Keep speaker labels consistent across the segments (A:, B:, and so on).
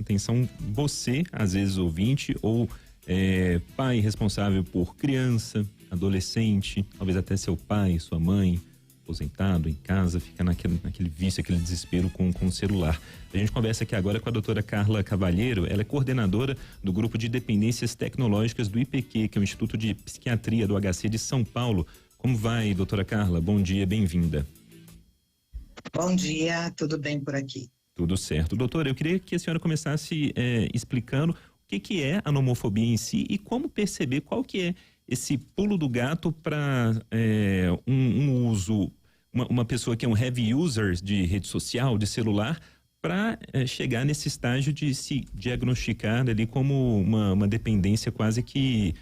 A: Atenção, você, às vezes ouvinte ou pai responsável por criança, adolescente, talvez até seu pai, sua mãe, aposentado em casa, fica naquele vício, aquele desespero com o celular. A gente conversa aqui agora com a doutora Carla Cavalheiro. Ela é coordenadora do grupo de dependências tecnológicas do IPQ, que é o Instituto de Psiquiatria do HC de São Paulo. Como vai, doutora Carla? Bom dia, bem-vinda.
B: Bom dia, tudo bem por aqui?
A: Tudo certo. Doutora, eu queria que a senhora começasse explicando o que é a nomofobia em si e como perceber qual que é esse pulo do gato para um uso, uma pessoa que é um heavy user de rede social, de celular, para chegar nesse estágio de se diagnosticar ali como uma dependência quase que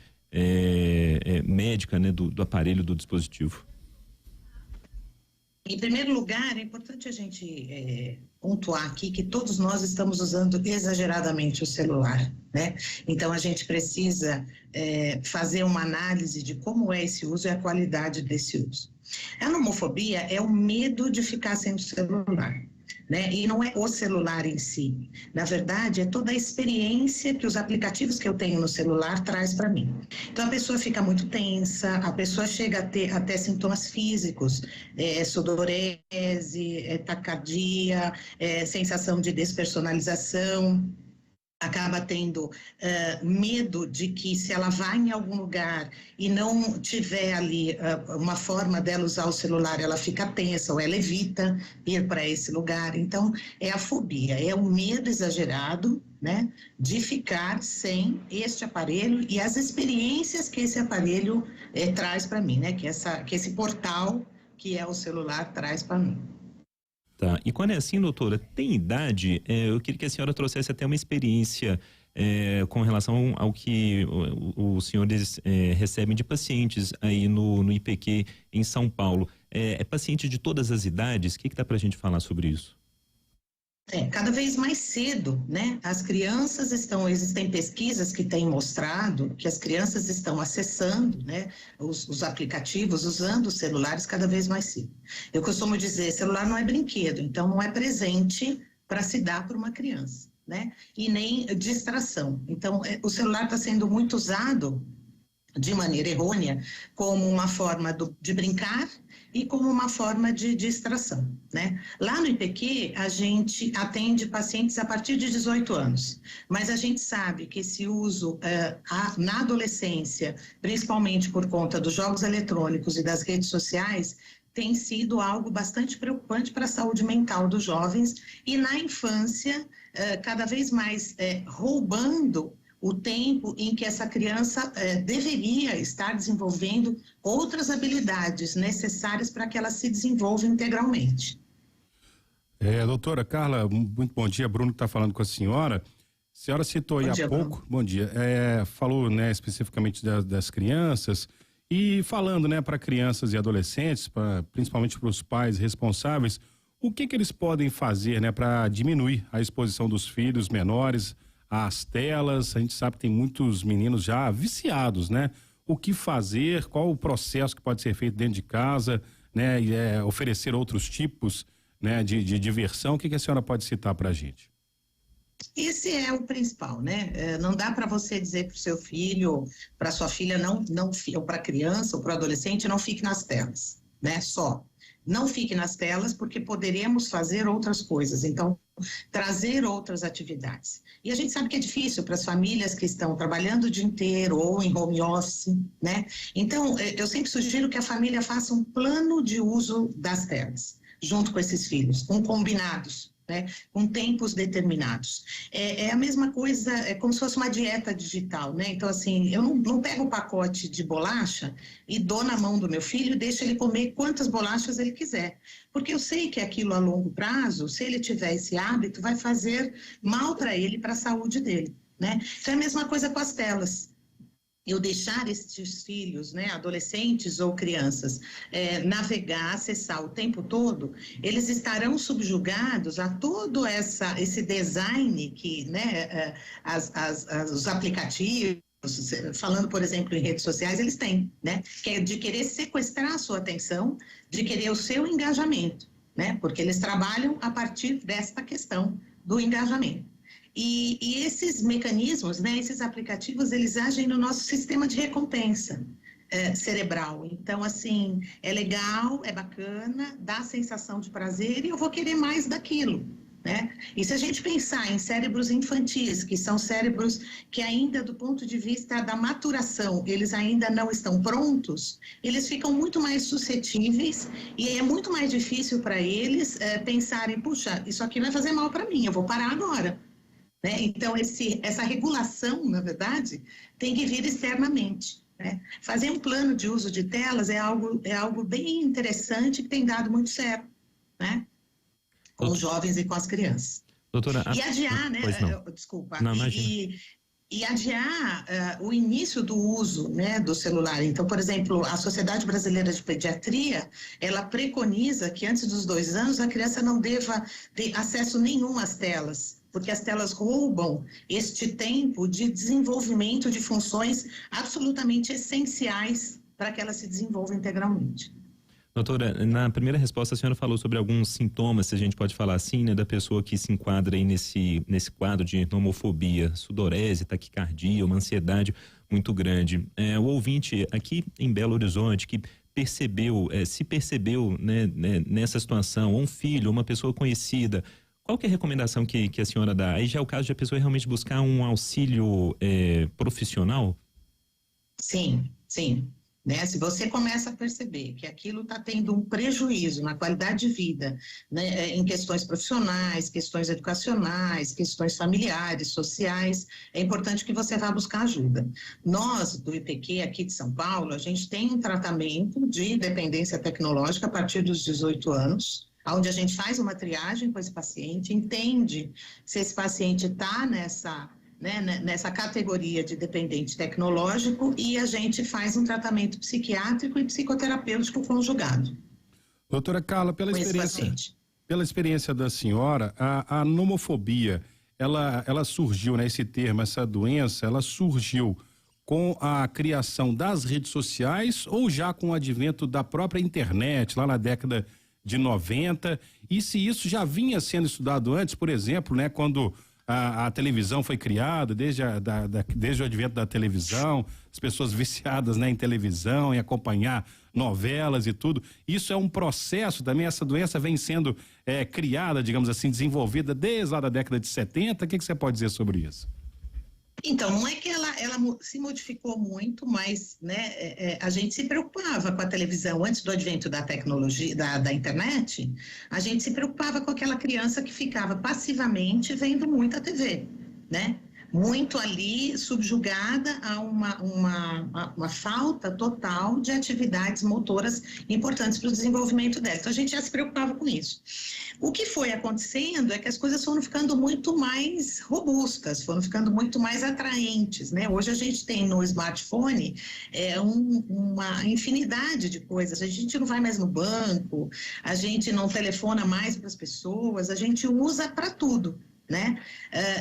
A: médica, né, do aparelho, do dispositivo.
B: Em primeiro lugar, é importante a gente pontuar aqui que todos nós estamos usando exageradamente o celular, né? Então a gente precisa fazer uma análise de como é esse uso e a qualidade desse uso. A nomofobia é o medo de ficar sem o celular, né? E não é o celular em si. Na verdade, é toda a experiência que os aplicativos que eu tenho no celular traz para mim. Então, a pessoa fica muito tensa, a pessoa chega a ter até sintomas físicos, sudorese, taquicardia, sensação de despersonalização. Acaba tendo medo de que se ela vai em algum lugar e não tiver ali uma forma dela usar o celular, ela fica tensa ou ela evita ir para esse lugar. Então, é a fobia, é o medo exagerado, né, de ficar sem este aparelho e as experiências que esse aparelho traz para mim, né, que esse portal que é o celular traz para mim.
A: Tá. E quando é assim, doutora, tem idade? Eu queria que a senhora trouxesse até uma experiência com relação ao que os senhores recebem de pacientes aí no IPQ em São Paulo. É paciente de todas as idades? O que dá pra gente falar sobre isso?
B: Cada vez mais cedo, né? Existem pesquisas que têm mostrado que as crianças estão acessando, né, os aplicativos, usando os celulares cada vez mais cedo. Eu costumo dizer, celular não é brinquedo, então não é presente para se dar para uma criança, né? E nem distração. Então, o celular está sendo muito usado de maneira errônea, como uma forma de brincar e como uma forma de distração, né? Lá no IPQ, a gente atende pacientes a partir de 18 anos, mas a gente sabe que esse uso na adolescência, principalmente por conta dos jogos eletrônicos e das redes sociais, tem sido algo bastante preocupante para a saúde mental dos jovens e na infância, cada vez mais roubando o tempo em que essa criança deveria estar desenvolvendo outras habilidades necessárias para que ela se desenvolva integralmente.
C: Doutora Carla, muito bom dia. Bruno está falando com a senhora. A senhora citou aí há pouco, Bruno. Bom dia, falou, né, especificamente das crianças e falando, né, para crianças e adolescentes, principalmente para os pais responsáveis, o que eles podem fazer, né, para diminuir a exposição dos filhos menores às telas. A gente sabe que tem muitos meninos já viciados, né? O que fazer, qual o processo que pode ser feito dentro de casa, né? E oferecer outros tipos, né, de diversão. O que a senhora pode citar para a gente?
B: Esse é o principal, né? Não dá para você dizer para o seu filho, para sua filha, ou para a criança ou para o adolescente, não fique nas telas, né? Só. Não fique nas telas porque poderemos fazer outras coisas, então trazer outras atividades. E a gente sabe que é difícil para as famílias que estão trabalhando o dia inteiro ou em home office, né? Então, eu sempre sugiro que a família faça um plano de uso das telas, junto com esses filhos, com combinados, né, com tempos determinados. É a mesma coisa, é como se fosse uma dieta digital, né? Então, assim, eu não pego o pacote de bolacha e dou na mão do meu filho e deixo ele comer quantas bolachas ele quiser. Porque eu sei que aquilo a longo prazo, se ele tiver esse hábito, vai fazer mal para ele, para a saúde dele, né? Então, é a mesma coisa com as telas. Eu deixar estes filhos, né, adolescentes ou crianças, navegar, acessar o tempo todo, eles estarão subjugados a todo esse design que, né, os aplicativos, falando, por exemplo, em redes sociais, eles têm, né, que é de querer sequestrar a sua atenção, de querer o seu engajamento, né, porque eles trabalham a partir desta questão do engajamento. E esses mecanismos, né, esses aplicativos, eles agem no nosso sistema de recompensa cerebral. Então, assim, é legal, é bacana, dá a sensação de prazer e eu vou querer mais daquilo, né? E se a gente pensar em cérebros infantis, que são cérebros que ainda, do ponto de vista da maturação, eles ainda não estão prontos, eles ficam muito mais suscetíveis e é muito mais difícil para eles pensarem, puxa, isso aqui vai fazer mal para mim, eu vou parar agora. Né? Então, essa regulação, na verdade, tem que vir externamente. Né? Fazer um plano de uso de telas é algo bem interessante que tem dado muito certo, né? Com os jovens e com as crianças.
A: Doutora,
B: e adiar, né? Desculpa.
A: Não,
B: e adiar o início do uso, né, do celular. Então, por exemplo, a Sociedade Brasileira de Pediatria, ela preconiza que antes dos 2 anos a criança não deva ter acesso nenhum às telas, porque as telas roubam este tempo de desenvolvimento de funções absolutamente essenciais para que ela se desenvolva integralmente.
A: Doutora, na primeira resposta a senhora falou sobre alguns sintomas, se a gente pode falar assim, né, da pessoa que se enquadra aí nesse quadro de nomofobia, sudorese, taquicardia, uma ansiedade muito grande. O ouvinte aqui em Belo Horizonte que se percebeu, né, nessa situação, um filho, uma pessoa conhecida, qual que é a recomendação que a senhora dá? Aí já é o caso de a pessoa realmente buscar um auxílio profissional?
B: Sim, sim. Né? Se você começa a perceber que aquilo está tendo um prejuízo na qualidade de vida, né, em questões profissionais, questões educacionais, questões familiares, sociais, é importante que você vá buscar ajuda. Nós, do IPQ aqui de São Paulo, a gente tem um tratamento de dependência tecnológica a partir dos 18 anos, onde a gente faz uma triagem com esse paciente, entende se esse paciente está nessa categoria de dependente tecnológico e a gente faz um tratamento psiquiátrico e psicoterapêutico conjugado.
C: Doutora Carla, pela experiência da senhora, a nomofobia, ela surgiu, né, esse termo, essa doença, ela surgiu com a criação das redes sociais ou já com o advento da própria internet, lá na década de 90, e se isso já vinha sendo estudado antes, por exemplo, né, quando a televisão foi criada, desde o advento da televisão, as pessoas viciadas, né, em televisão, em acompanhar novelas e tudo. Isso é um processo também, essa doença vem sendo criada, digamos assim, desenvolvida desde lá da década de 70. O que você pode dizer sobre isso?
B: Então, não é que ela se modificou muito, mas, né, a gente se preocupava com a televisão antes do advento da tecnologia, da internet, a gente se preocupava com aquela criança que ficava passivamente vendo muita TV, né? Muito ali subjugada a uma falta total de atividades motoras importantes para o desenvolvimento dela. Então, a gente já se preocupava com isso. O que foi acontecendo é que as coisas foram ficando muito mais robustas, foram ficando muito mais atraentes, né? Hoje a gente tem no smartphone uma infinidade de coisas. A gente não vai mais no banco, a gente não telefona mais para as pessoas, a gente usa para tudo. Né?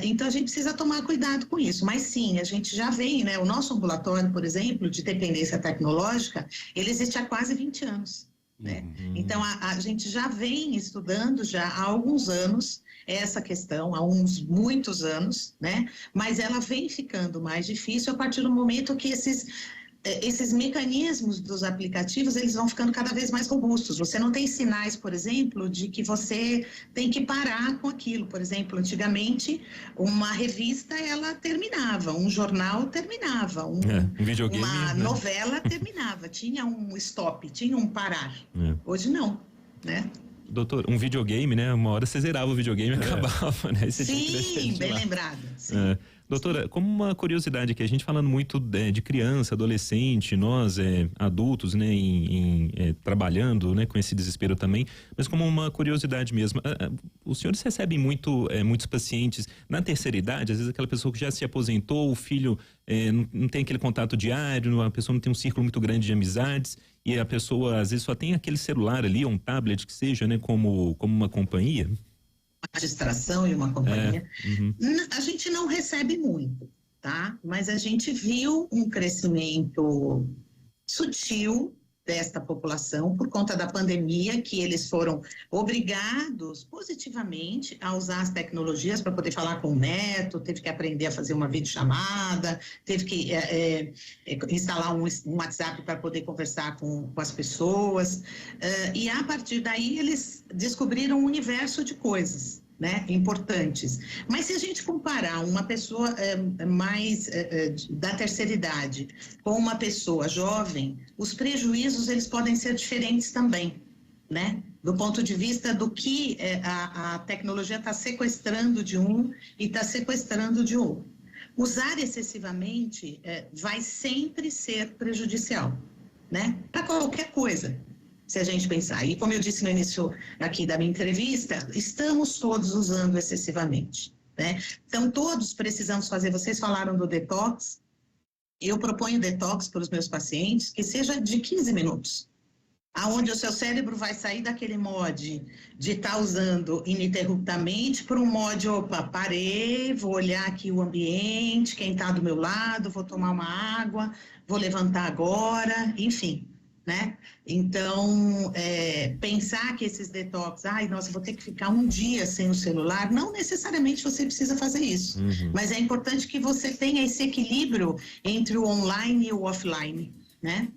B: Então, a gente precisa tomar cuidado com isso, mas sim, a gente já vem, né? O nosso ambulatório, por exemplo, de dependência tecnológica, ele existe há quase 20 anos, né? Então, a gente já vem estudando já há alguns anos essa questão, há muitos anos, né? Mas ela vem ficando mais difícil a partir do momento que esses mecanismos dos aplicativos, eles vão ficando cada vez mais robustos. Você não tem sinais, por exemplo, de que você tem que parar com aquilo. Por exemplo, antigamente, uma revista, ela terminava, um jornal terminava, um videogame, uma novela terminava, tinha um stop, tinha um parar. Hoje não, né?
A: Doutor, um videogame, né? Uma hora você zerava o videogame e acabava, né?
B: Sim, bem lembrado. Sim.
A: Doutora, como uma curiosidade aqui, a gente falando muito de criança, adolescente, nós adultos, né, trabalhando, né, com esse desespero também, mas como uma curiosidade mesmo, os senhores recebem muitos pacientes na terceira idade, às vezes aquela pessoa que já se aposentou, o filho não tem aquele contato diário, a pessoa não tem um círculo muito grande de amizades e a pessoa às vezes só tem aquele celular ali, ou um tablet que seja, né, como uma companhia.
B: Uma distração e uma companhia. A gente não recebe muito, tá? Mas a gente viu um crescimento sutil desta população por conta da pandemia, que eles foram obrigados positivamente a usar as tecnologias para poder falar com o neto, teve que aprender a fazer uma videochamada, teve que instalar um WhatsApp para poder conversar com as pessoas, e a partir daí eles descobriram um universo de coisas, né, importantes. Mas se a gente comparar uma pessoa mais da terceira idade com uma pessoa jovem, os prejuízos eles podem ser diferentes também, né? Do ponto de vista do que a tecnologia está sequestrando de um e está sequestrando de outro. Usar excessivamente vai sempre ser prejudicial, né? Para qualquer coisa. Se a gente pensar, e como eu disse no início aqui da minha entrevista, estamos todos usando excessivamente, né? Então, todos precisamos fazer, vocês falaram do detox, eu proponho detox para os meus pacientes, que seja de 15 minutos, aonde o seu cérebro vai sair daquele mod de estar usando ininterruptamente para um mod, opa, parei, vou olhar aqui o ambiente, quem está do meu lado, vou tomar uma água, vou levantar agora, enfim. Né? Então, pensar que esses detox, nossa, vou ter que ficar um dia sem o celular, não necessariamente você precisa fazer isso, mas é importante que você tenha esse equilíbrio entre o online e o offline, né?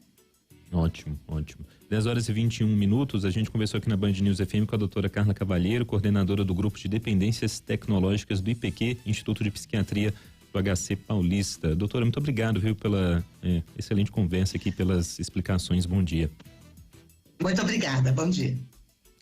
A: Ótimo, ótimo. 10h21, a gente conversou aqui na Band News FM com a doutora Carla Cavalheiro, coordenadora do Grupo de Dependências Tecnológicas do IPQ, Instituto de Psiquiatria do HC Paulista. Doutora, muito obrigado, viu, pela excelente conversa aqui, pelas explicações. Bom dia.
B: Muito obrigada, bom dia.